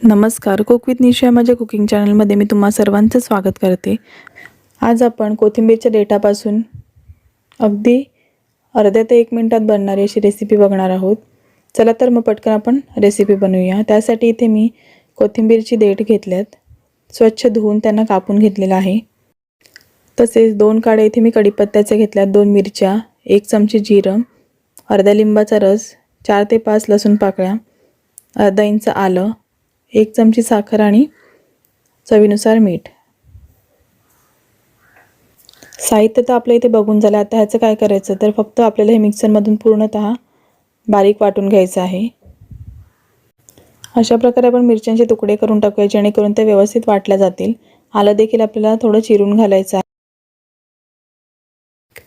नमस्कार, cook with निशा या माझ्या कुकिंग चॅनलमध्ये मी तुम्हा सर्वांचं स्वागत करते। आज आपण कोथिंबीरच्या देठापासून अगदी अर्ध्या ते 1 मिनिटात बनणारी अशी रेसिपी बघणार आहोत। चला तर मग पटकन आपण रेसिपी बनवूया। त्यासाठी इथे मी कोथिंबीरची देठ घेतल्यात, स्वच्छ धुवून त्यांना कापून घेतलेलं आहे। तसेच 2 काड्या इथे मी कढीपत्त्याचे घेतल्यात, 2 मिरच्या, 1 चमची जिरं, अर्धा लिंबाचा रस, 4 ते 5 लसूण पाकळ्या, अर्धा इंच आलं, 1 चमची साखर आणि चवीनुसार मीठ। साहित्य तर आपल्या इथे बघून झालं। आता ह्याचं काय करायचं तर फक्त आपल्याला हे मिक्सरमधून पूर्णतः बारीक वाटून घ्यायचं आहे। अशा प्रकारे आपण मिरच्यांचे तुकडे करून टाकूया जेणेकरून ते व्यवस्थित वाटल्या जातील। आलं देखील आपल्याला थोडं चिरून घालायचं आहे।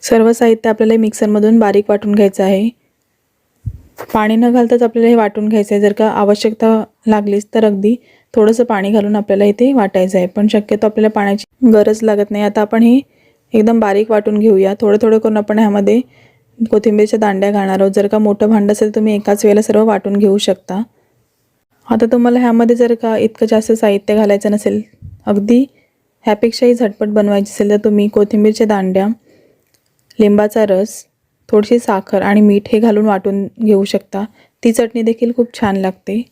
सर्व साहित्य आपल्याला मिक्सरमधून बारीक वाटून घ्यायचं आहे। पाणी न घालताच आपल्याला हे वाटून घ्यायचं आहे। जर का आवश्यकता लागलीच तर अगदी थोडंसं पाणी घालून आपल्याला इथे वाटायचं आहे, पण शक्यतो आपल्याला पाण्याची गरज लागत नाही। आता आपण हे एकदम बारीक वाटून घेऊया। थोडं थोडं करून आपण ह्यामध्ये कोथिंबीरच्या दांड्या घालणार आहोत। जर का मोठं भांडं असेल तुम्ही एकाच वेळेला सर्व वाटून घेऊ शकता। आता तुम्हाला ह्यामध्ये जर का इतकं जास्त साहित्य घालायचं नसेल, अगदी ह्यापेक्षाही झटपट बनवायची असेल तर तुम्ही कोथिंबीरच्या दांड्या, लिंबाचा रस, थोडीशी साखर आणि मीठ हे घालून वाटून घेऊ शकता। ती चटणी देखील खूप छान लागते।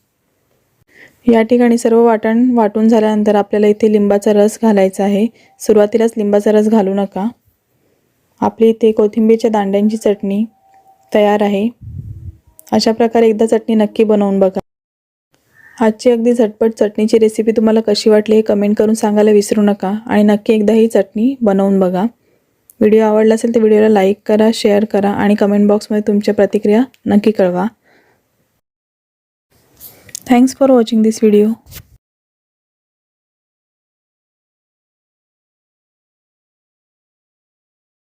या ठिकाणी सर्व वाटून झाल्यानंतर आपल्याला इथे लिंबाचा रस घालायचा आहे। सुरुवातीलाच लिंबाचा रस घालू नका। आपली इथे कोथिंबीरच्या दांड्यांची चटणी तयार आहे। अशा प्रकारे एकदा चटणी नक्की बनवून बघा। आजची अगदी झटपट चटणीची रेसिपी तुम्हाला कशी वाटली हे कमेंट करून सांगायला विसरू नका आणि नक्की एकदा ही चटणी बनवून बघा। व्हिडिओ आवडला असेल तर व्हिडिओला लाईक करा, शेअर करा आणि कमेंट बॉक्समध्ये तुमच्या प्रतिक्रिया नक्की कळवा। Thanks for watching this video.